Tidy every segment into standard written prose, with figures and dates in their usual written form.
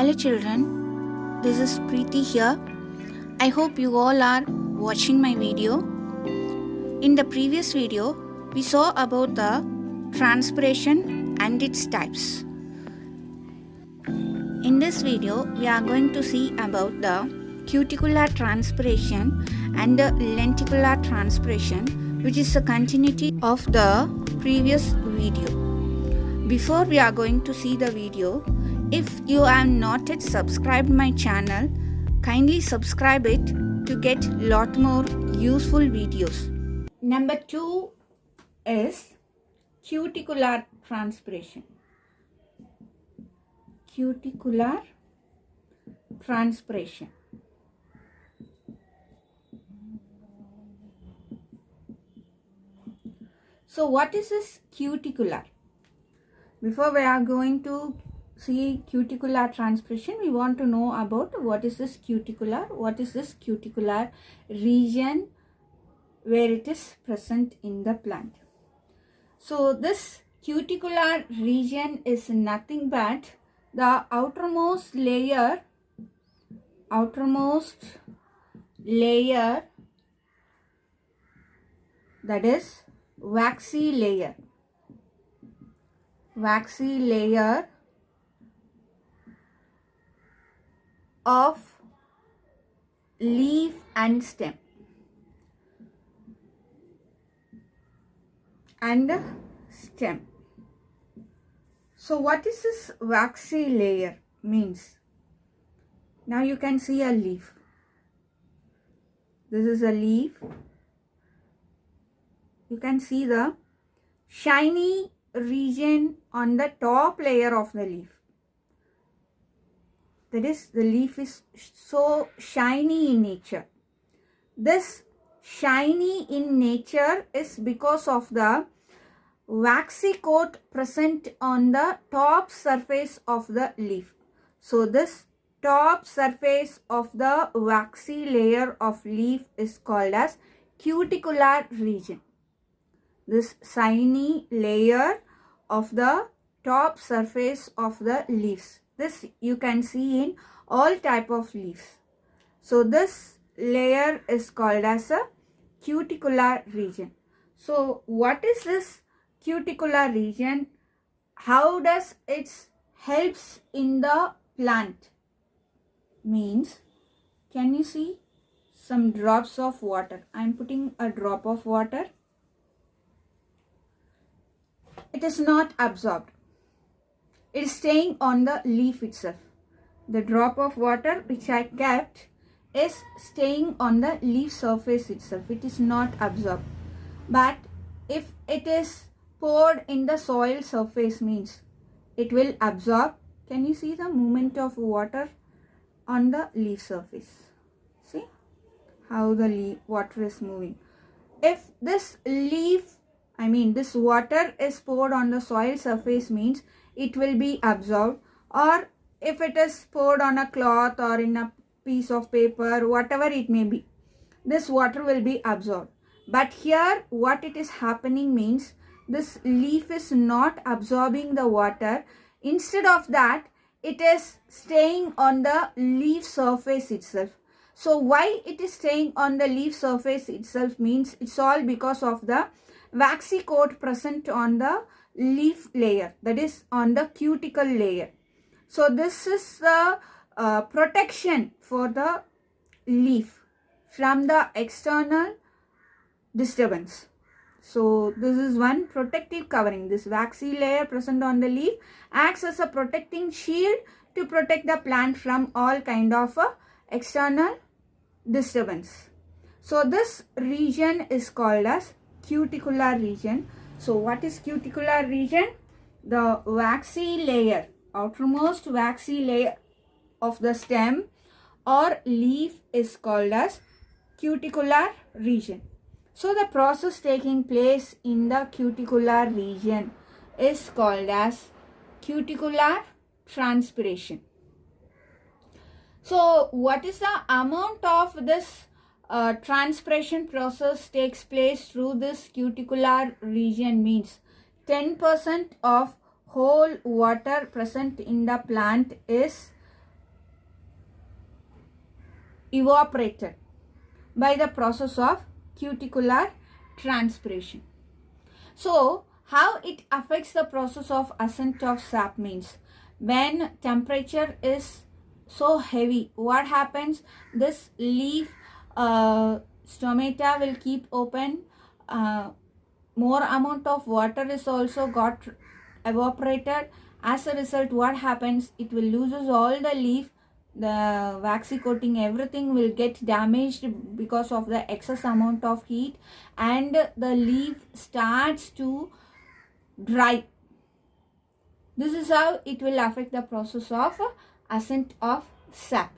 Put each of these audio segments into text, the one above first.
Hello children, this is Preeti here. I hope you all are watching my video. In the previous video, we saw about the transpiration and its types. In this video, we are going to see about the cuticular transpiration and the lenticular transpiration, which is a continuity of the previous video. Before we are going to see the video, if you have not yet subscribed my channel, kindly subscribe it to get lot more useful videos. Number 2 is cuticular transpiration. Cuticular transpiration. So what is this cuticular? Before we are going to see cuticular transpiration, we want to know about what is this cuticular region where it is present in the plant. So this cuticular region is nothing but the outermost layer that is waxy layer of leaf and stem. So what is this waxy layer means? Now you can see a leaf. This is a leaf. You can see the shiny region on the top layer of the leaf. That is, the leaf is so shiny in nature. This shiny in nature is because of the waxy coat present on the top surface of the leaf. So this top surface of the waxy layer of leaf is called as cuticular region. This shiny layer of the top surface of the leaves. This you can see in all type of leaves. So this layer is called as a cuticular region. So what is this cuticular region? How does it helps in the plant? Means, can you see some drops of water? I am putting a drop of water. It is not absorbed. It is staying on the leaf itself. The drop of water which I kept is staying on the leaf surface itself. It is not absorbed. But if it is poured in the soil surface, means it will absorb. Can you see the movement of water on the leaf surface? See how the water is moving. If this this water is poured on the soil surface, means it will be absorbed, or if it is poured on a cloth or in a piece of paper, whatever it may be, this water will be absorbed. But here what it is happening means this leaf is not absorbing the water. Instead of that, it is staying on the leaf surface itself. So why it is staying on the leaf surface itself means it's all because of the waxy coat present on the leaf layer, that is on the cuticle layer. So this is the protection for the leaf from the external disturbance. So this is one protective covering. This waxy layer present on the leaf acts as a protecting shield to protect the plant from all kind of external disturbance. So this region is called as cuticular region. So what is cuticular region? The waxy layer, outermost waxy layer of the stem or leaf is called as cuticular region. So the process taking place in the cuticular region is called as cuticular transpiration. So what is the amount of this transpiration process takes place through this cuticular region means 10% of whole water present in the plant is evaporated by the process of cuticular transpiration. So, how it affects the process of ascent of sap means, when temperature is so heavy, what happens? This leaf stomata will keep open, more amount of water is also got evaporated. As a result, what happens? It will loses all the leaf, the waxy coating, everything will get damaged because of the excess amount of heat, and the leaf starts to dry. This is how it will affect the process of ascent of sap.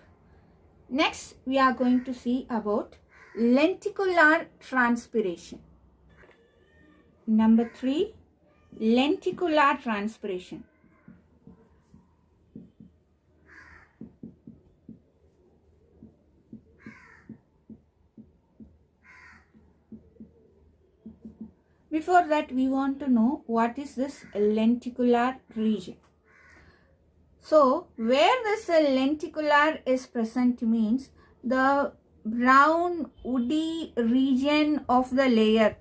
Next, we are going to see about lenticular transpiration. Number 3, lenticular transpiration. Before that, we want to know what is this lenticular region. So, where this lenticular is present means the brown woody region of the layer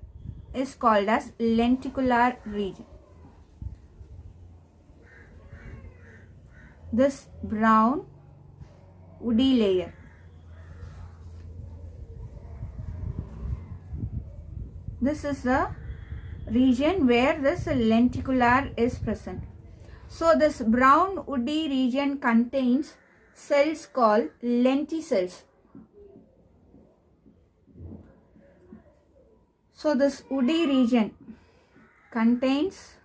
is called as lenticular region. This brown woody layer. This is the region where this lenticular is present. So this brown woody region contains cells called lenticels. So this woody region contains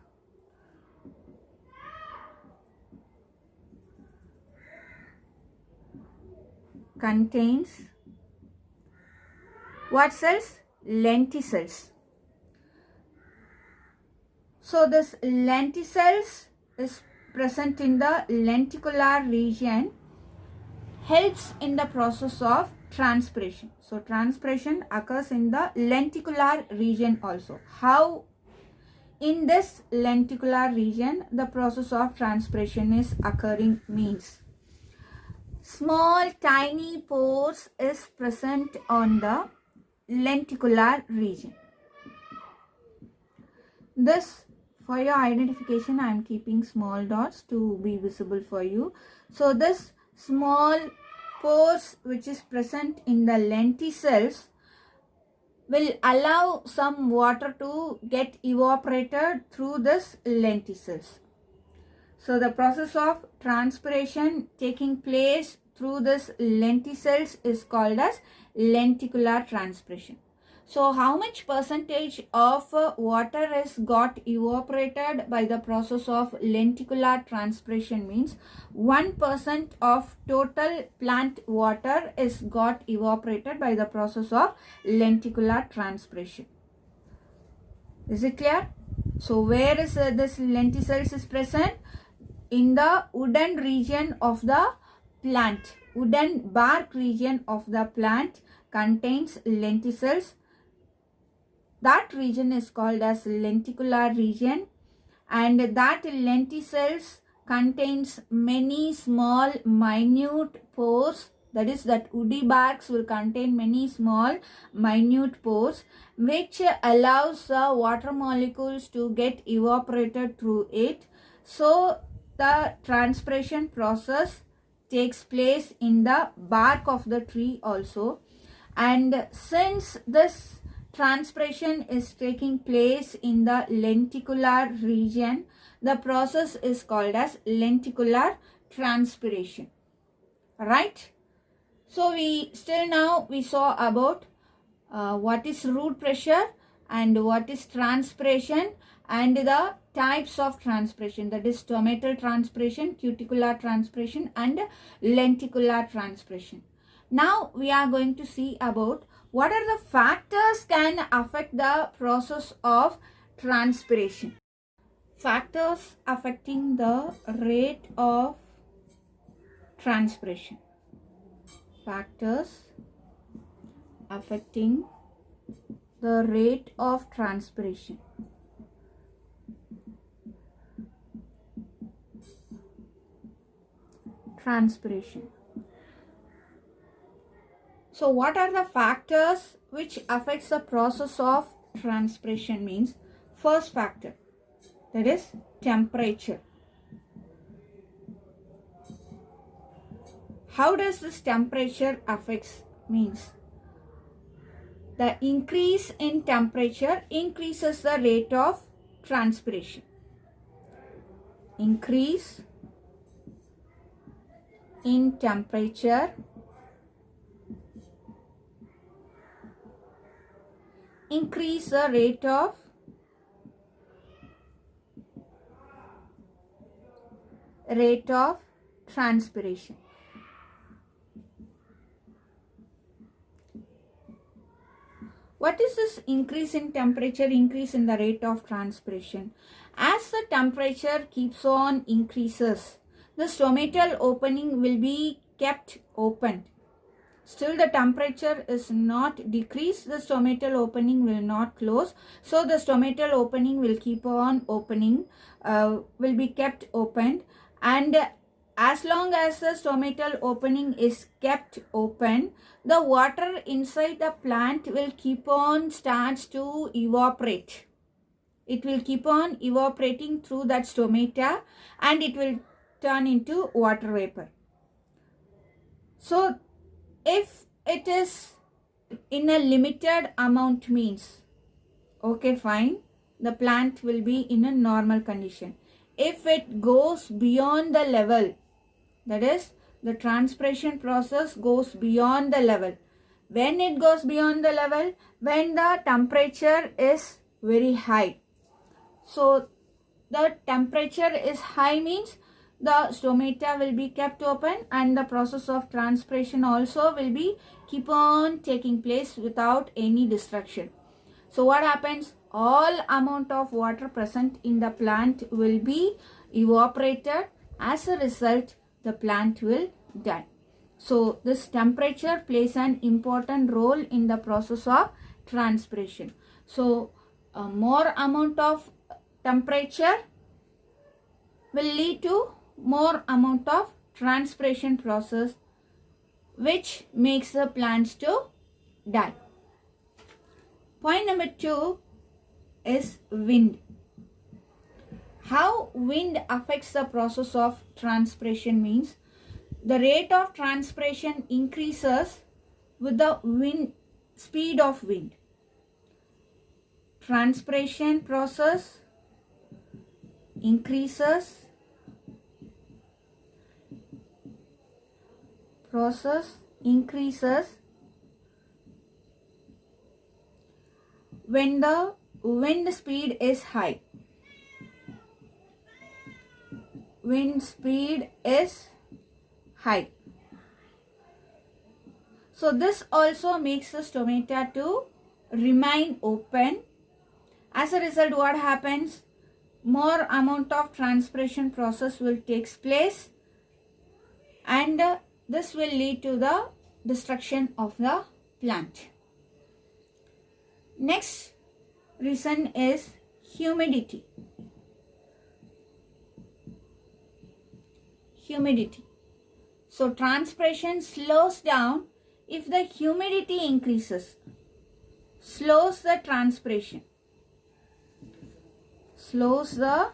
what cells? Lenticels. So this lenticels is present in the lenticular region, helps in the process of transpiration. So transpiration occurs in the lenticular region also. How? In this lenticular region the process of transpiration is occurring means, small tiny pores is present on the lenticular region. This, for your identification, I am keeping small dots to be visible for you. So this small pores which is present in the lenticels will allow some water to get evaporated through this lenticels. So the process of transpiration taking place through this lenticels is called as lenticular transpiration. So how much percentage of water is got evaporated by the process of lenticular transpiration means 1% of total plant water is got evaporated by the process of lenticular transpiration. Is it clear? So where is this lenticels is present? In the wooden region of the plant. Wooden bark region of the plant contains lenticels. That region is called as lenticular region, and that lenticels contains many small minute pores. That is, that woody barks will contain many small minute pores which allows the water molecules to get evaporated through it. So the transpiration process takes place in the bark of the tree also, and since this transpiration is taking place in the lenticular region, the process is called as lenticular transpiration. Right? So we saw about what is root pressure and what is transpiration and the types of transpiration, that is stomatal transpiration, cuticular transpiration and lenticular transpiration. Now we are going to see about what are the factors can affect the process of transpiration. Factors affecting the rate of transpiration. Factors affecting the rate of transpiration. Transpiration. So what are the factors which affects the process of transpiration means? First factor, that is temperature. How does this temperature affects means? The increase in temperature increases the rate of transpiration. Increase in temperature increase the rate of transpiration. What is this increase in temperature, increase in the rate of transpiration? As the temperature keeps on increases, the stomatal opening will be kept open. Still the temperature is not decreased, the stomatal opening will not close. So the stomatal opening will keep on opening, will be kept open, and as long as the stomatal opening is kept open, the water inside the plant will keep on starts to evaporate. It will keep on evaporating through that stomata and it will turn into water vapor. So if it is in a limited amount means, okay fine, the plant will be in a normal condition. If it goes beyond the level, that is the transpiration process goes beyond the level. When it goes beyond the level, when the temperature is very high. So the temperature is high means the stomata will be kept open and the process of transpiration also will be keep on taking place without any destruction. So what happens? All amount of water present in the plant will be evaporated. As a result, the plant will die. So this temperature plays an important role in the process of transpiration. So more amount of temperature will lead to more amount of transpiration process, which makes the plants to die. Point number 2 is wind. How wind affects the process of transpiration means, the rate of transpiration increases with the wind, speed of wind. Transpiration process increases when the wind speed is high. Wind speed is high. So this also makes the stomata to remain open. As a result, what happens? More amount of transpiration process will take place and this will lead to the destruction of the plant. Next reason is humidity. Humidity. So transpiration slows down if the humidity increases. Slows the transpiration. Slows the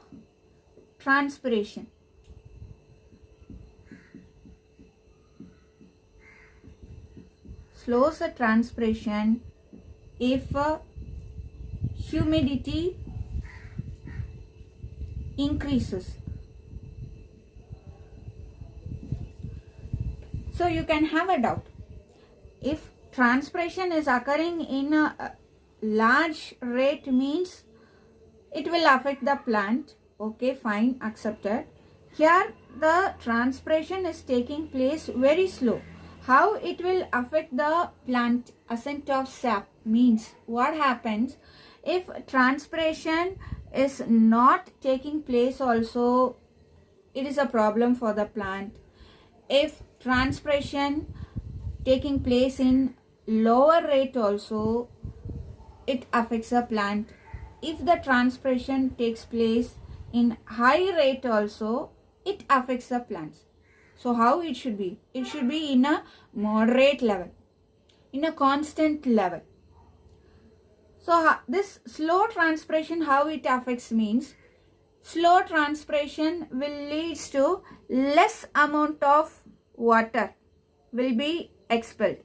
transpiration. Slows the transpiration if humidity increases. So you can have a doubt. If transpiration is occurring in a large rate means it will affect the plant. Okay, fine, accepted. Here the transpiration is taking place very slow. How it will affect the plant ascent of sap means, what happens if transpiration is not taking place also, it is a problem for the plant. If transpiration taking place in lower rate also, it affects the plant. If the transpiration takes place in high rate also, it affects the plants. So how it should be? It should be in a moderate level. in a constant level. So this slow transpiration, how it affects means, slow transpiration will lead to less amount of water will be expelled.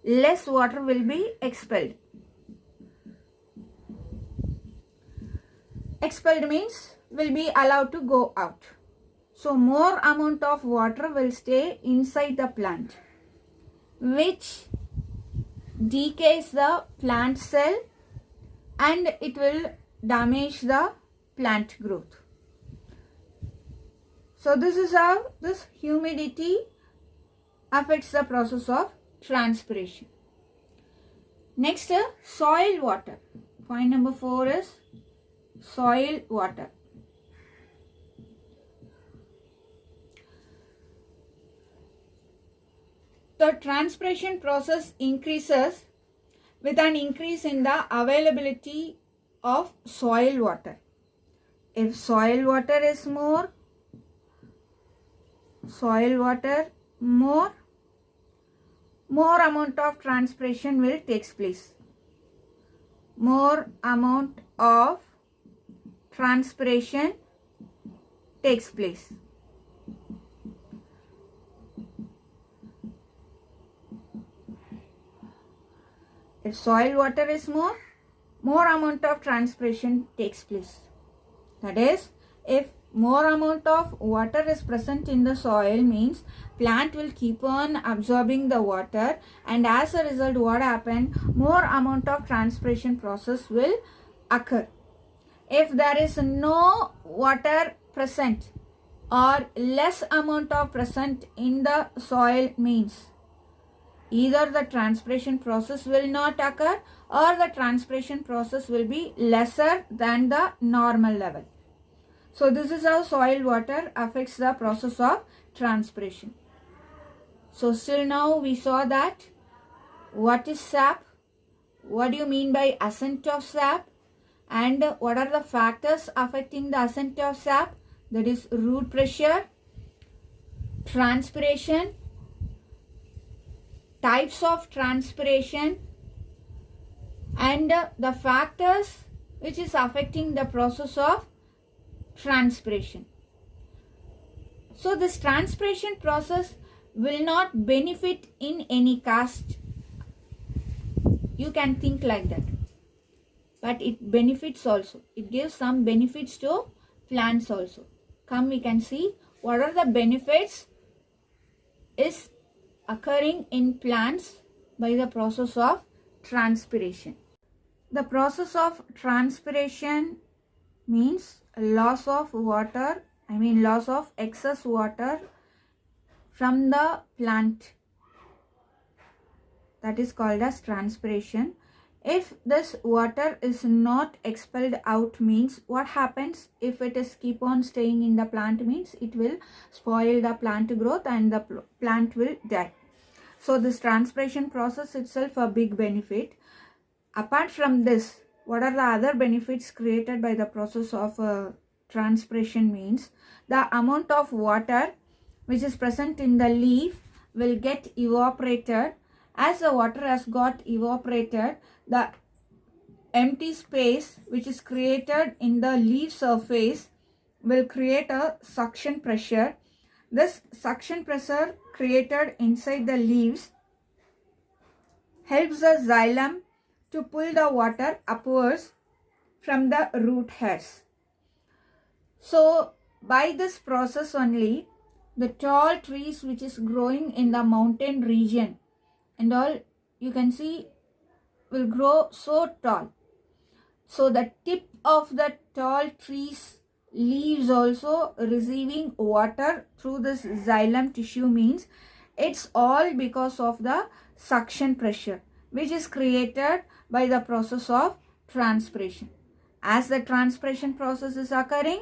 Less water will be expelled. Expelled means will be allowed to go out. So more amount of water will stay inside the plant, which decays the plant cell and it will damage the plant growth. So this is how this humidity affects the process of transpiration. Next, soil water. Point number 4 is soil water. The transpiration process increases with an increase in the availability of soil water. If soil water is more, more amount of transpiration will take place. More amount of transpiration takes place. If soil water is more amount of transpiration takes place. That is, if more amount of water is present in the soil means plant will keep on absorbing the water, and as a result what happen, more amount of transpiration process will occur. If there is no water present or less amount of present in the soil means either the transpiration process will not occur or the transpiration process will be lesser than the normal level. So this is how soil water affects the process of transpiration. So still now we saw that what is sap, what do you mean by ascent of sap, and what are the factors affecting the ascent of sap, that is root pressure, transpiration, types of transpiration, and the factors which is affecting the process of transpiration. So this transpiration process will not benefit in any caste. You can think like that. But it benefits also. It gives some benefits to plants also. Come, we can see what are the benefits is occurring in plants by the process of transpiration. The process of transpiration means loss of water, loss of excess water from the plant. That is called as transpiration. If this water is not expelled out means what happens, if it is keep on staying in the plant means it will spoil the plant growth and the plant will die. So this transpiration process itself a big benefit. Apart from this, what are the other benefits created by the process of transpiration means the amount of water which is present in the leaf will get evaporated. As the water has got evaporated, the empty space which is created in the leaf surface will create a suction pressure. This suction pressure created inside the leaves helps the xylem to pull the water upwards from the root hairs. So by this process only, the tall trees which is growing in the mountain region and all, you can see, will grow so tall. So the tip of the tall trees leaves also receiving water through this xylem tissue means it's all because of the suction pressure which is created by the process of transpiration. As the transpiration process is occurring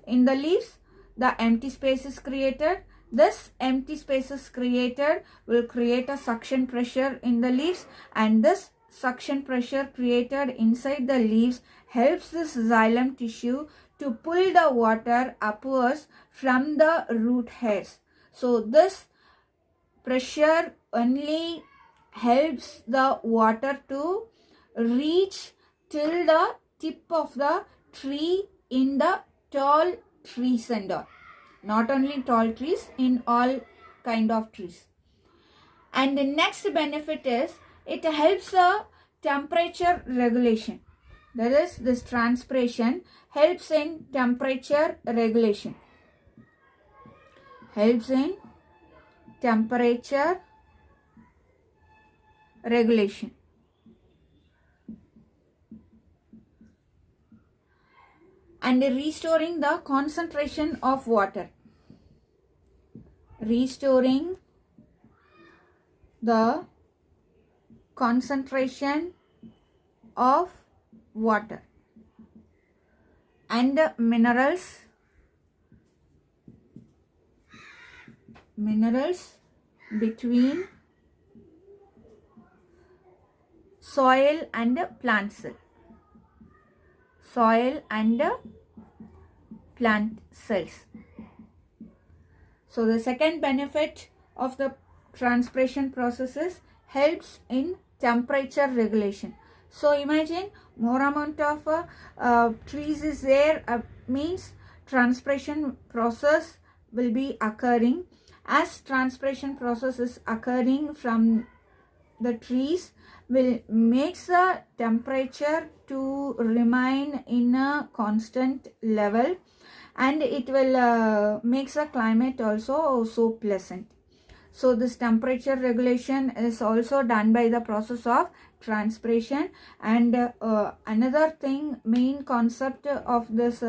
in the leaves, the empty space is created. This empty spaces created will create a suction pressure in the leaves, and this suction pressure created inside the leaves helps this xylem tissue to pull the water upwards from the root hairs. So this pressure only helps the water to reach till the tip of the tree in the tall trees and all. Not only tall trees, in all kind of trees. And the next benefit is it helps the temperature regulation. That is, this transpiration helps in temperature regulation. Helps in temperature regulation. And restoring the concentration of water. Restoring the concentration of water and minerals between soil and plant cell. Soil and plant cells. So the second benefit of the transpiration processes helps in temperature regulation. So imagine more amount of trees is there, means transpiration process will be occurring. As transpiration process is occurring from the trees, will makes the temperature to remain in a constant level, and it will makes the climate also so pleasant. So this temperature regulation is also done by the process of transpiration. And another thing, main concept of this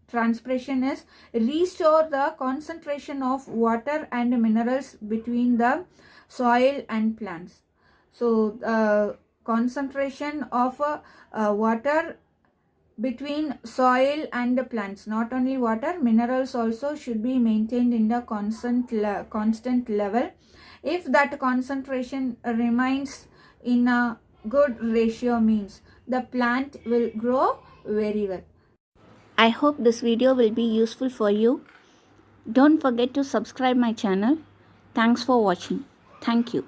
transpiration is restore the concentration of water and minerals between the soil and plants. So concentration of water between soil and the plants, not only water, minerals also should be maintained in the constant level. If that concentration remains in a good ratio, means the plant will grow very well. I hope this video will be useful for you. Don't forget to subscribe my channel. Thanks for watching. Thank you.